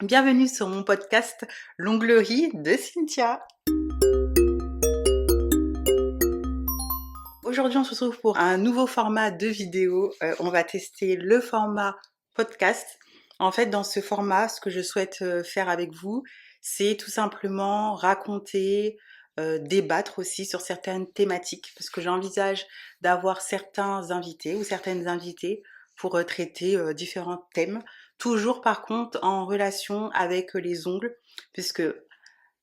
Bienvenue sur mon podcast L'onglerie de Cynthia. Aujourd'hui, on se retrouve pour un nouveau format de vidéo. On va tester le format podcast. En fait, dans ce format, ce que je souhaite faire avec vous, c'est tout simplement raconter, débattre aussi sur certaines thématiques, parce que j'envisage d'avoir certains invités ou certaines invitées pour traiter différents thèmes. Toujours par contre en relation avec les ongles, puisque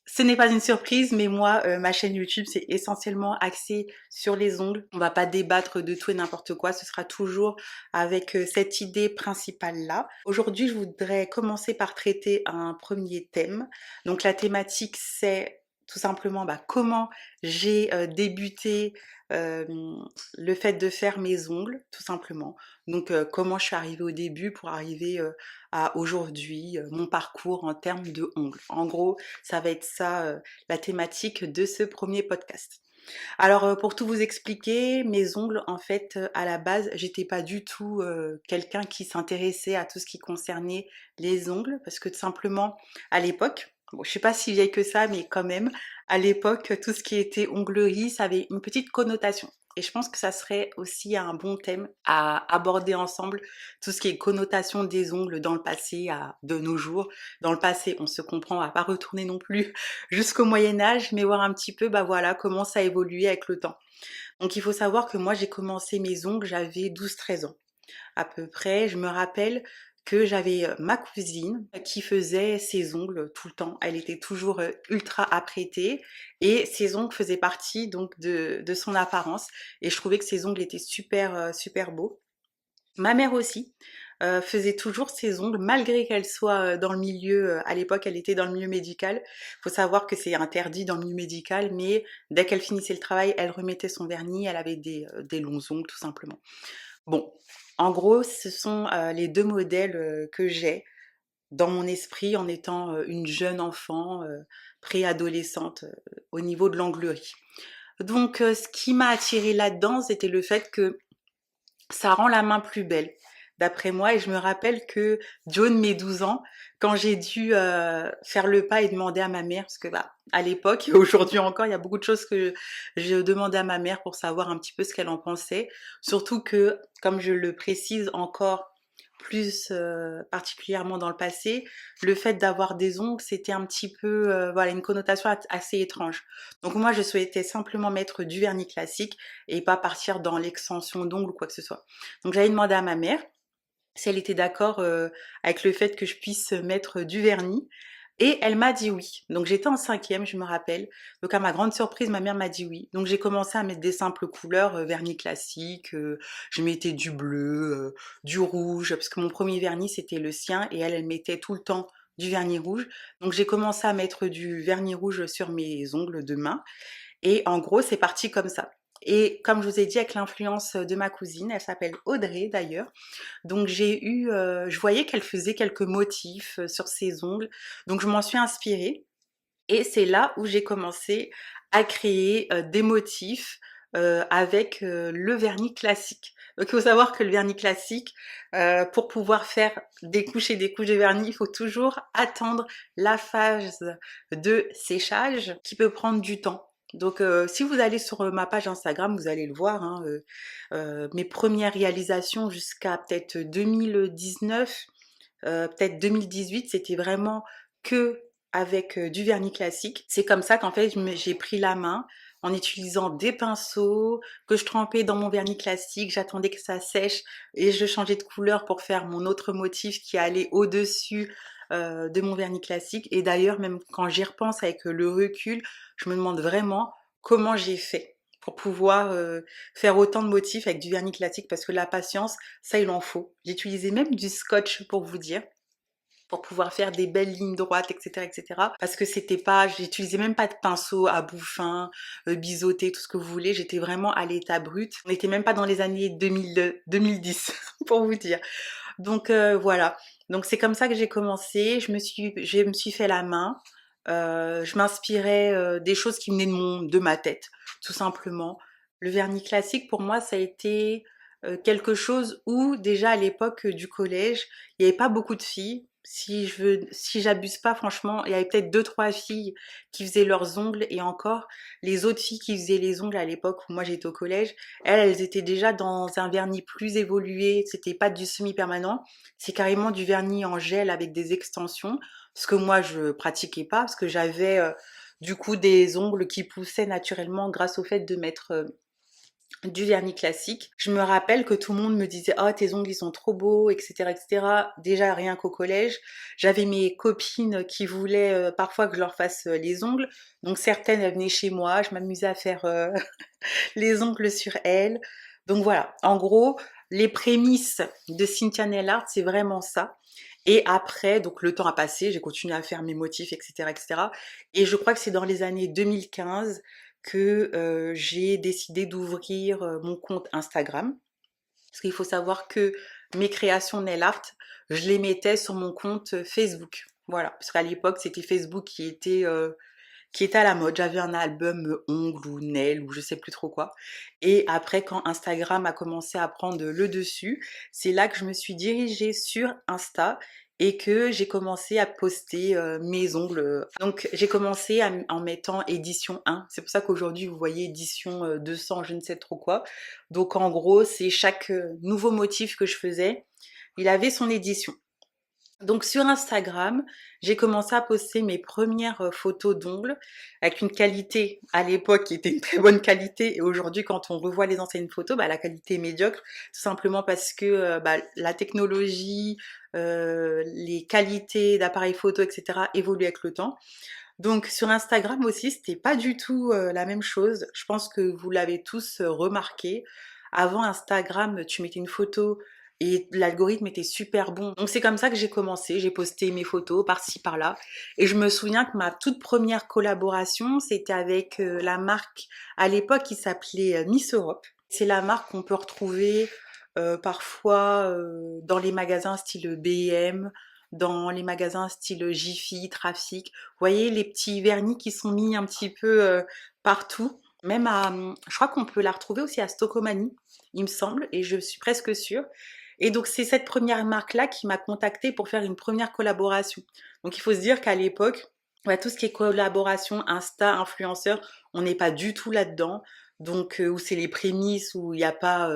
ce n'est pas une surprise, mais moi, ma chaîne YouTube, c'est essentiellement axé sur les ongles. On va pas débattre de tout et n'importe quoi, ce sera toujours avec cette idée principale-là. Aujourd'hui, je voudrais commencer par traiter un premier thème. Donc la thématique, c'est tout simplement comment j'ai débuté euh, le fait de faire mes ongles, tout simplement. Donc comment je suis arrivée au début pour arriver à aujourd'hui, mon parcours en termes de ongles. En gros, ça va être ça la thématique de ce premier podcast. Alors pour tout vous expliquer, mes ongles en fait à la base, j'étais pas du tout quelqu'un qui s'intéressait à tout ce qui concernait les ongles parce que tout simplement à l'époque, bon, je suis pas si vieille que ça mais quand même, à l'époque tout ce qui était onglerie, ça avait une petite connotation. Et je pense que ça serait aussi un bon thème à aborder ensemble, tout ce qui est connotation des ongles dans le passé à de nos jours. Dans le passé, on se comprend, on va pas retourner non plus jusqu'au Moyen-Âge, mais voir un petit peu voilà, comment ça a évolué avec le temps. Donc il faut savoir que moi j'ai commencé mes ongles, j'avais 12-13 ans à peu près. Je me rappelle que j'avais ma cousine qui faisait ses ongles tout le temps. Elle était toujours ultra apprêtée et ses ongles faisaient partie donc de son apparence et je trouvais que ses ongles étaient super beaux. Ma mère aussi faisait toujours ses ongles, malgré qu'elle soit dans le milieu, à l'époque elle était dans le milieu médical. Faut savoir que c'est interdit dans le milieu médical, mais dès qu'elle finissait le travail, elle remettait son vernis, elle avait des longs ongles tout simplement. Bon, en gros, ce sont les deux modèles que j'ai dans mon esprit en étant une jeune enfant, préadolescente au niveau de l'onglerie. Donc ce qui m'a attirée là-dedans, c'était le fait que ça rend la main plus belle, d'après moi. Et je me rappelle que John, mes 12 ans, quand j'ai dû faire le pas et demander à ma mère, parce que à l'époque et aujourd'hui encore, il y a beaucoup de choses que je demandais à ma mère pour savoir un petit peu ce qu'elle en pensait. Surtout que, comme je le précise encore plus particulièrement dans le passé, le fait d'avoir des ongles, c'était un petit peu voilà une connotation assez étrange. Donc moi, je souhaitais simplement mettre du vernis classique et pas partir dans l'extension d'ongles ou quoi que ce soit. Donc j'avais demandé à ma mère si elle était d'accord avec le fait que je puisse mettre du vernis. Et elle m'a dit oui. Donc j'étais en cinquième, je me rappelle. Donc à ma grande surprise, ma mère m'a dit oui. Donc j'ai commencé à mettre des simples couleurs, vernis classique. Je mettais du bleu, du rouge, parce que mon premier vernis c'était le sien et elle mettait tout le temps du vernis rouge. Donc j'ai commencé à mettre du vernis rouge sur mes ongles de main. Et en gros, c'est parti comme ça. Et comme je vous ai dit, avec l'influence de ma cousine, elle s'appelle Audrey d'ailleurs. Donc je voyais qu'elle faisait quelques motifs sur ses ongles. Donc je m'en suis inspirée. Et c'est là où j'ai commencé à créer des motifs avec le vernis classique. Donc il faut savoir que le vernis classique, pour pouvoir faire des couches et des couches de vernis, il faut toujours attendre la phase de séchage qui peut prendre du temps. Donc si vous allez sur ma page Instagram, vous allez le voir, hein, mes premières réalisations jusqu'à peut-être 2019, peut-être 2018, c'était vraiment que avec du vernis classique. C'est comme ça qu'en fait j'ai pris la main en utilisant des pinceaux que je trempais dans mon vernis classique, j'attendais que ça sèche et je changeais de couleur pour faire mon autre motif qui allait au-dessus de mon vernis classique. Et d'ailleurs, même quand j'y repense avec le recul, je me demande vraiment comment j'ai fait pour pouvoir faire autant de motifs avec du vernis classique parce que la patience, ça il en faut. J'utilisais même du scotch pour vous dire pour pouvoir faire des belles lignes droites, etc., etc. Parce que c'était pas, j'utilisais même pas de pinceau à bout fin, biseauté, tout ce que vous voulez. J'étais vraiment à l'état brut. On n'était même pas dans les années 2000, 2010, pour vous dire. Donc voilà. Donc c'est comme ça que j'ai commencé. Je me suis fait la main. Je m'inspirais des choses qui venaient de ma tête, tout simplement. Le vernis classique, pour moi, ça a été quelque chose où déjà à l'époque du collège, il n'y avait pas beaucoup de filles si j'abuse pas, franchement, il y avait peut-être deux, trois filles qui faisaient leurs ongles et encore, les autres filles qui faisaient les ongles à l'époque où moi j'étais au collège, elles étaient déjà dans un vernis plus évolué. C'était pas du semi-permanent, c'est carrément du vernis en gel avec des extensions. Ce que moi je pratiquais pas parce que j'avais du coup des ongles qui poussaient naturellement grâce au fait de mettre du vernis classique. Je me rappelle que tout le monde me disait «Oh, tes ongles, ils sont trop beaux», etc., etc. Déjà, rien qu'au collège, j'avais mes copines qui voulaient parfois que je leur fasse les ongles. Donc certaines, elles venaient chez moi, je m'amusais à faire les ongles sur elles. Donc voilà, en gros, les prémices de Cynthia Nail Art, c'est vraiment ça. Et après, donc le temps a passé, j'ai continué à faire mes motifs, etc., etc. Et je crois que c'est dans les années 2015 que j'ai décidé d'ouvrir mon compte Instagram. Parce qu'il faut savoir que mes créations nail art, je les mettais sur mon compte Facebook. Voilà, parce qu'à l'époque, c'était Facebook qui était à la mode. J'avais un album ongles ou nails ou je sais plus trop quoi. Et après, quand Instagram a commencé à prendre le dessus, c'est là que je me suis dirigée sur Insta et que j'ai commencé à poster mes ongles. Donc j'ai commencé en mettant édition 1. C'est pour ça qu'aujourd'hui vous voyez édition 200, je ne sais trop quoi. Donc en gros, c'est chaque nouveau motif que je faisais, il avait son édition. Donc sur Instagram, j'ai commencé à poster mes premières photos d'ongles avec une qualité à l'époque qui était une très bonne qualité et aujourd'hui quand on revoit les anciennes photos, bah, la qualité est médiocre tout simplement parce que bah, la technologie, les qualités d'appareils photo, etc. évoluent avec le temps. Donc sur Instagram aussi, c'était pas du tout la même chose. Je pense que vous l'avez tous remarqué. Avant Instagram, tu mettais une photo et l'algorithme était super bon. Donc c'est comme ça que j'ai commencé. J'ai posté mes photos par-ci par-là. Et je me souviens que ma toute première collaboration, c'était avec la marque à l'époque qui s'appelait Miss Europe. C'est la marque qu'on peut retrouver parfois dans les magasins style B&M, dans les magasins style Jiffy, Trafic. Vous voyez les petits vernis qui sont mis un petit peu partout. Même à, je crois qu'on peut la retrouver aussi à Stocomanie, il me semble, et je suis presque sûre. Et donc c'est cette première marque-là qui m'a contactée pour faire une première collaboration. Donc il faut se dire qu'à l'époque, ouais, tout ce qui est collaboration, Insta, influenceur, on n'est pas du tout là-dedans. Donc où c'est les prémices, où il n'y a pas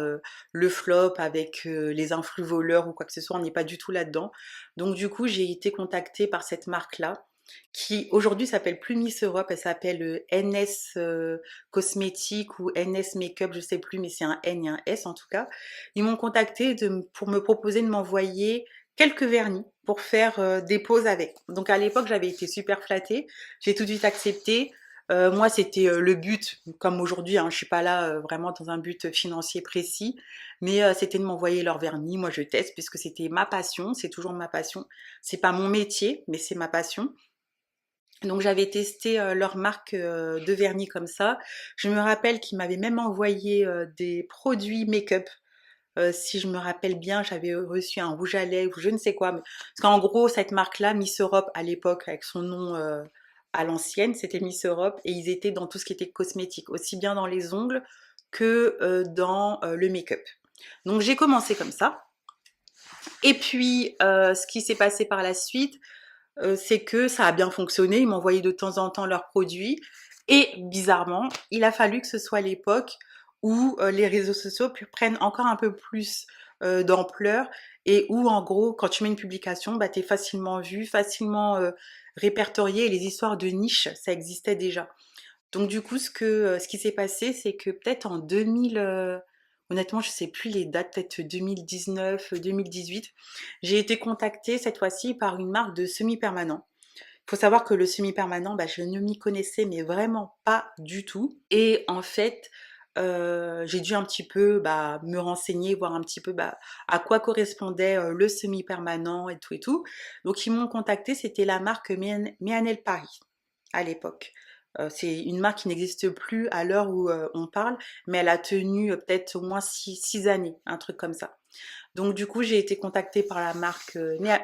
le flop avec les influx voleurs ou quoi que ce soit, on n'est pas du tout là-dedans. Donc du coup, j'ai été contactée par cette marque-là, qui aujourd'hui s'appelle plus Miss Europe, elle s'appelle NS Cosmétique ou NS Makeup, je sais plus, mais c'est un N et un S en tout cas. Ils m'ont contacté pour me proposer de m'envoyer quelques vernis pour faire des poses avec. Donc à l'époque, j'avais été super flattée, j'ai tout de suite accepté. Moi, c'était le but, comme aujourd'hui, hein, je suis pas là vraiment dans un but financier précis, mais c'était de m'envoyer leur vernis. Moi, je teste puisque c'était ma passion, c'est toujours ma passion. C'est pas mon métier, mais c'est ma passion. Donc j'avais testé leur marque de vernis comme ça. Je me rappelle qu'ils m'avaient même envoyé des produits make-up. Si je me rappelle bien, j'avais reçu un rouge à lèvres ou je ne sais quoi. Parce qu'en gros, cette marque-là, Miss Europe à l'époque, avec son nom à l'ancienne, c'était Miss Europe et ils étaient dans tout ce qui était cosmétique, aussi bien dans les ongles que dans le make-up. Donc j'ai commencé comme ça. Et puis, ce qui s'est passé par la suite, c'est que ça a bien fonctionné. Ils m'envoyaient de temps en temps leurs produits. Et bizarrement, il a fallu que ce soit l'époque où les réseaux sociaux prennent encore un peu plus d'ampleur et où en gros, quand tu mets une publication, bah, tu es facilement vu, facilement répertorié. Et les histoires de niche, ça existait déjà. Donc du coup, ce qui s'est passé, c'est que peut-être en 2000, honnêtement, je sais plus les dates, peut-être 2019, 2018, j'ai été contactée cette fois-ci par une marque de semi-permanent. Il faut savoir que le semi-permanent, bah, je ne m'y connaissais mais vraiment pas du tout. Et en fait, j'ai dû un petit peu bah, me renseigner, voir un petit peu bah, à quoi correspondait le semi-permanent et tout et tout. Donc ils m'ont contacté, c'était la marque Méanel Paris à l'époque. C'est une marque qui n'existe plus à l'heure où on parle, mais elle a tenu peut-être au moins 6 années, un truc comme ça. Donc du coup, j'ai été contactée par la marque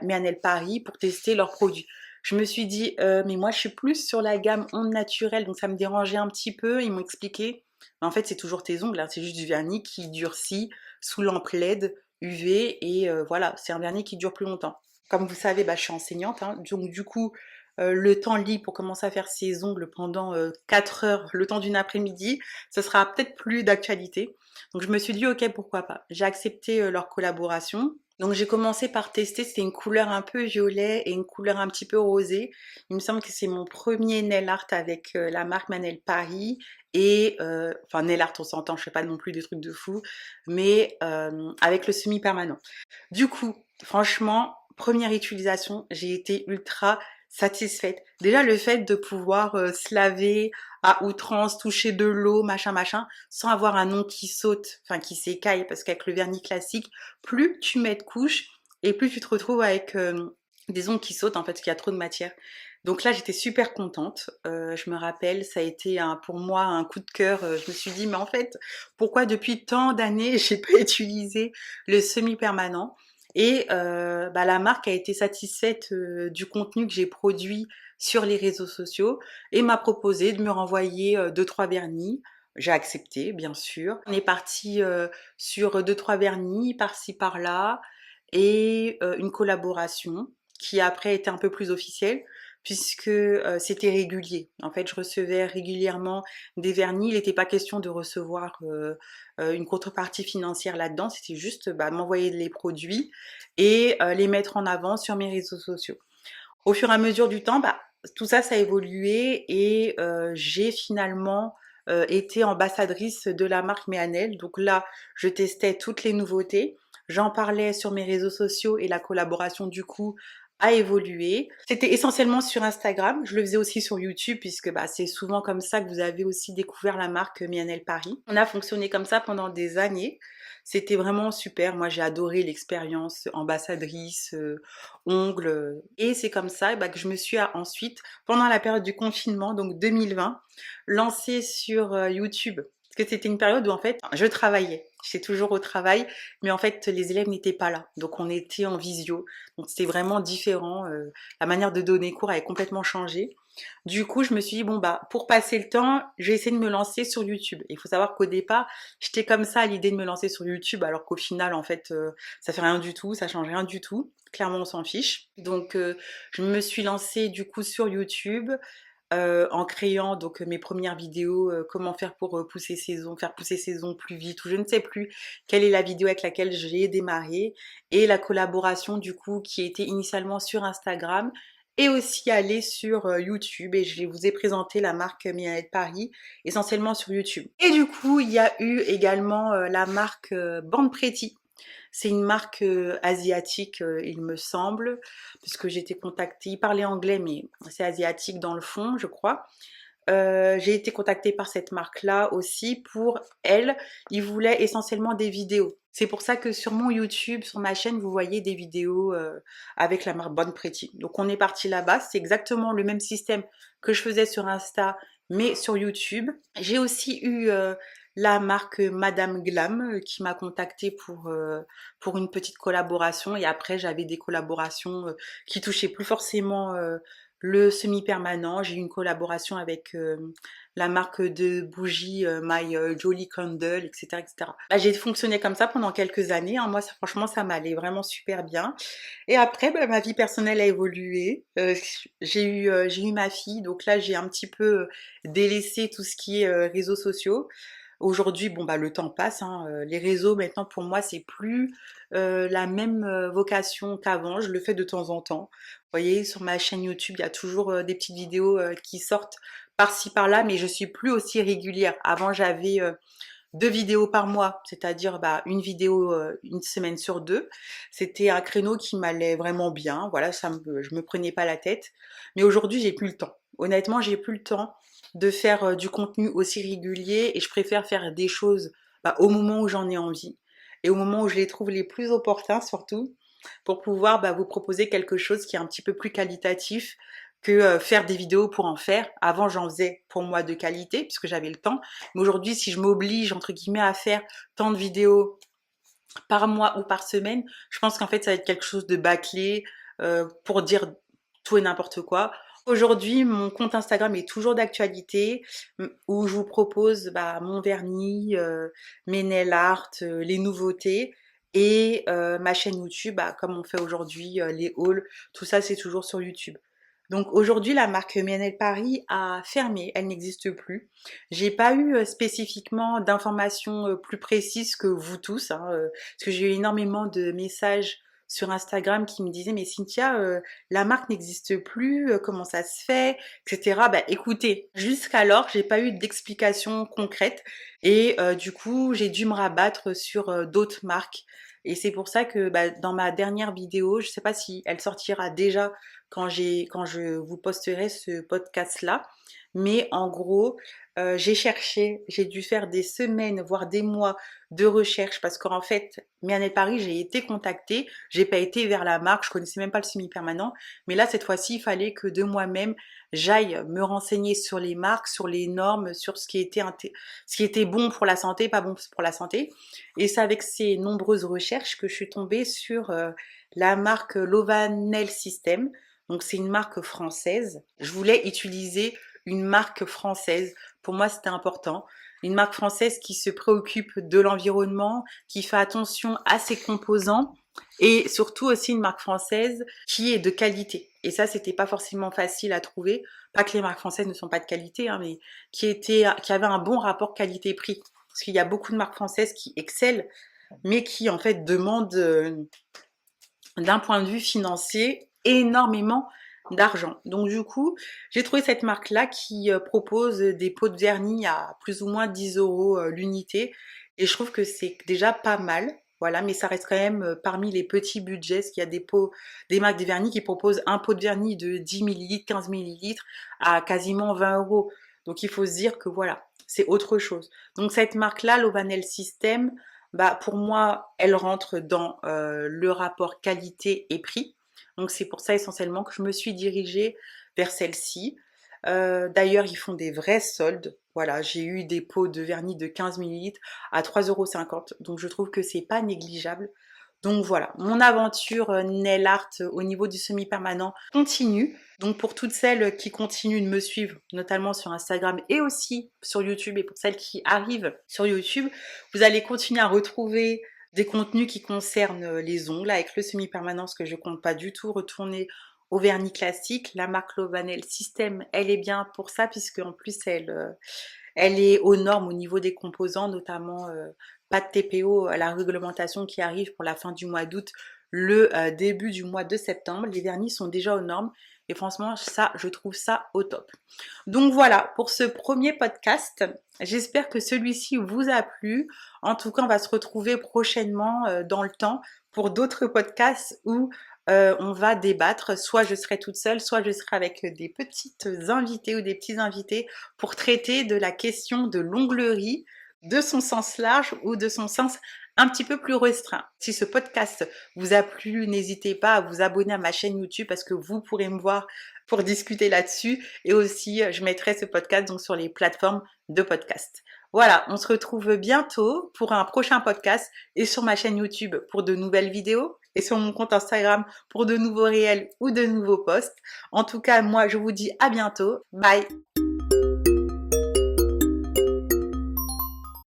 Méanel Paris pour tester leurs produits. Je me suis dit, mais moi je suis plus sur la gamme ondes naturelles, donc ça me dérangeait un petit peu. Ils m'ont expliqué, en fait c'est toujours tes ongles, hein, c'est juste du vernis qui durcit sous lampe LED UV et voilà, c'est un vernis qui dure plus longtemps. comme vous savez, bah, je suis enseignante, hein, donc du coup, le temps libre pour commencer à faire ses ongles pendant 4 heures, le temps d'une après-midi, ce sera peut-être plus d'actualité. Donc je me suis dit, ok, pourquoi pas. J'ai accepté leur collaboration. Donc j'ai commencé par tester, c'était une couleur un peu violet et une couleur un petit peu rosée. Il me semble que c'est mon premier nail art avec la marque Manel Paris. Et, enfin nail art on s'entend, je fais pas non plus des trucs de fou, mais avec le semi-permanent. Du coup, franchement, première utilisation, j'ai été ultra satisfaite. Déjà, le fait de pouvoir se laver à outrance, toucher de l'eau, machin, machin, sans avoir un ongle qui saute, enfin qui s'écaille, parce qu'avec le vernis classique, plus tu mets de couches et plus tu te retrouves avec des ongles qui sautent, en fait, parce qu'il y a trop de matière. Donc là, j'étais super contente. Je me rappelle, ça a été pour moi un coup de cœur. Je me suis dit, mais en fait, pourquoi depuis tant d'années, j'ai pas utilisé le semi-permanent? Et bah, la marque a été satisfaite du contenu que j'ai produit sur les réseaux sociaux et m'a proposé de me renvoyer 2-3 vernis. J'ai accepté, bien sûr. On est parti sur 2-3 vernis par-ci par-là et une collaboration qui après était un peu plus officielle puisque c'était régulier. En fait, je recevais régulièrement des vernis. Il n'était pas question de recevoir une contrepartie financière là-dedans. C'était juste bah, m'envoyer les produits et les mettre en avant sur mes réseaux sociaux. Au fur et à mesure du temps, bah, tout ça, ça a évolué et j'ai finalement été ambassadrice de la marque Méanel. Donc là, je testais toutes les nouveautés. J'en parlais sur mes réseaux sociaux et la collaboration du coup a évolué. C'était essentiellement sur Instagram. Je le faisais aussi sur YouTube puisque bah, c'est souvent comme ça que vous avez aussi découvert la marque Méanel Paris. On a fonctionné comme ça pendant des années. C'était vraiment super. Moi, j'ai adoré l'expérience ambassadrice, ongles. Et c'est comme ça bah, que je me suis ensuite, pendant la période du confinement, donc 2020, lancée sur YouTube. Parce que c'était une période où en fait, je travaillais. J'étais toujours au travail, mais en fait, les élèves n'étaient pas là. Donc, on était en visio. Donc, c'était vraiment différent. La manière de donner cours avait complètement changé. Du coup, je me suis dit, bon, bah, pour passer le temps, je vais essayer de me lancer sur YouTube. Il faut savoir qu'au départ, j'étais comme ça à l'idée de me lancer sur YouTube, alors qu'au final, en fait, ça fait rien du tout, ça change rien du tout. Clairement, on s'en fiche. Donc, je me suis lancée du coup sur YouTube en créant donc mes premières vidéos, comment faire pour pousser ses ongles, faire pousser ses ongles plus vite, ou je ne sais plus quelle est la vidéo avec laquelle j'ai démarré, et la collaboration du coup qui était initialement sur Instagram et aussi aller sur YouTube, et je vous ai présenté la marque Mianet Paris essentiellement sur YouTube. Et du coup, il y a eu également la marque Band Pretty. C'est une marque asiatique, il me semble, puisque j'ai été contactée. Il parlait anglais, mais c'est asiatique dans le fond, je crois. J'ai été contactée par cette marque-là aussi pour elle. Ils voulaient essentiellement des vidéos. C'est pour ça que sur mon YouTube, sur ma chaîne, vous voyez des vidéos avec la marque Bonne Pretty. Donc on est parti là-bas. C'est exactement le même système que je faisais sur Insta, mais sur YouTube. J'ai aussi eu la marque Madame Glam qui m'a contactée pour une petite collaboration. Et après, j'avais des collaborations qui touchaient plus forcément le semi-permanent. J'ai eu une collaboration avec la marque de bougies My Jolly Candle, etc., etc. Bah, j'ai fonctionné comme ça pendant quelques années, hein. Moi, ça, franchement, ça m'allait vraiment super bien. Et après, bah, ma vie personnelle a évolué. J'ai eu ma fille, donc là, j'ai un petit peu délaissé tout ce qui est réseaux sociaux. Aujourd'hui, bon bah le temps passe, hein, les réseaux maintenant pour moi c'est plus la même vocation qu'avant. Je le fais de temps en temps. Vous voyez, sur ma chaîne YouTube, il y a toujours des petites vidéos qui sortent par-ci par-là, mais je suis plus aussi régulière. Avant, j'avais 2 vidéos par mois, c'est-à-dire bah, une vidéo une semaine sur deux. C'était un créneau qui m'allait vraiment bien. Voilà, je me prenais pas la tête. Mais aujourd'hui, j'ai plus le temps. Honnêtement, j'ai plus le temps de faire du contenu aussi régulier et je préfère faire des choses bah, au moment où j'en ai envie et au moment où je les trouve les plus opportuns surtout pour pouvoir bah, vous proposer quelque chose qui est un petit peu plus qualitatif que faire des vidéos pour en faire. Avant, j'en faisais pour moi de qualité puisque j'avais le temps. Mais aujourd'hui, si je m'oblige entre guillemets à faire tant de vidéos par mois ou par semaine, je pense qu'en fait, ça va être quelque chose de bâclé pour dire tout et n'importe quoi. Aujourd'hui, mon compte Instagram est toujours d'actualité, où je vous propose bah, mon vernis, mes nail art, les nouveautés. Et ma chaîne YouTube, bah, comme on fait aujourd'hui, les hauls, tout ça c'est toujours sur YouTube. Donc aujourd'hui, la marque Mianel Paris a fermé, elle n'existe plus. J'ai pas eu spécifiquement d'informations plus précises que vous tous, hein, parce que j'ai eu énormément de messages sur Instagram qui me disaient mais Cynthia, la marque n'existe plus, comment ça se fait, etc. Bah écoutez, jusqu'alors j'ai pas eu d'explication concrète et du coup j'ai dû me rabattre sur d'autres marques. Et c'est pour ça que bah, dans ma dernière vidéo, je sais pas si elle sortira déjà quand je vous posterai ce podcast-là. Mais en gros, j'ai cherché, j'ai dû faire des semaines, voire des mois de recherche parce qu'en fait, Mianel Paris, j'ai été contactée, j'ai pas été vers la marque, je connaissais même pas le semi-permanent, mais là, cette fois-ci, il fallait que de moi-même, j'aille me renseigner sur les marques, sur les normes, sur ce qui était bon pour la santé, pas bon pour la santé. Et c'est avec ces nombreuses recherches que je suis tombée sur la marque Lovanel System. Donc c'est une marque française. Je voulais utiliser une marque française. Pour moi, c'était important. Une marque française qui se préoccupe de l'environnement, qui fait attention à ses composants et surtout aussi une marque française qui est de qualité. Et ça, c'était pas forcément facile à trouver. Pas que les marques françaises ne sont pas de qualité, hein, mais qui avait un bon rapport qualité-prix. Parce qu'il y a beaucoup de marques françaises qui excellent, mais qui en fait demandent d'un point de vue financier énormément d'argent. Donc du coup, j'ai trouvé cette marque-là qui propose des pots de vernis à plus ou moins 10 euros l'unité. Et je trouve que c'est déjà pas mal. Voilà, mais ça reste quand même parmi les petits budgets, parce qu'il y a des marques de vernis qui proposent un pot de vernis de 10 millilitres, 15 millilitres à quasiment 20 euros. Donc il faut se dire que voilà, c'est autre chose. Donc cette marque-là, l'Ovanel System, bah, pour moi, elle rentre dans le rapport qualité et prix. Donc c'est pour ça essentiellement que je me suis dirigée vers celle-ci. D'ailleurs, ils font des vrais soldes. Voilà, j'ai eu des pots de vernis de 15 millilitres à 3,50 €. Donc je trouve que c'est pas négligeable. Donc voilà, mon aventure nail art au niveau du semi-permanent continue. Donc pour toutes celles qui continuent de me suivre, notamment sur Instagram et aussi sur YouTube, et pour celles qui arrivent sur YouTube, vous allez continuer à retrouver des contenus qui concernent les ongles avec le semi-permanent, parce que je compte pas du tout retourner au vernis classique. La marque Lovanel System, elle est bien pour ça, puisque en plus elle est aux normes au niveau des composants, notamment pas de TPO à la réglementation qui arrive pour la fin du mois d'août, le début du mois de septembre. Les vernis sont déjà aux normes et franchement, ça, je trouve ça au top. Donc voilà pour ce premier podcast. J'espère que celui-ci vous a plu. En tout cas, on va se retrouver prochainement dans le temps pour d'autres podcasts où on va débattre. Soit je serai toute seule, soit je serai avec des petites invités ou des petits invités pour traiter de la question de l'onglerie, de son sens large ou de son sens un petit peu plus restreint. Si ce podcast vous a plu, n'hésitez pas à vous abonner à ma chaîne YouTube parce que vous pourrez me voir pour discuter là-dessus. Et aussi, je mettrai ce podcast donc sur les plateformes de podcast. Voilà, on se retrouve bientôt pour un prochain podcast et sur ma chaîne YouTube pour de nouvelles vidéos et sur mon compte Instagram pour de nouveaux réels ou de nouveaux posts. En tout cas, moi, je vous dis à bientôt. Bye!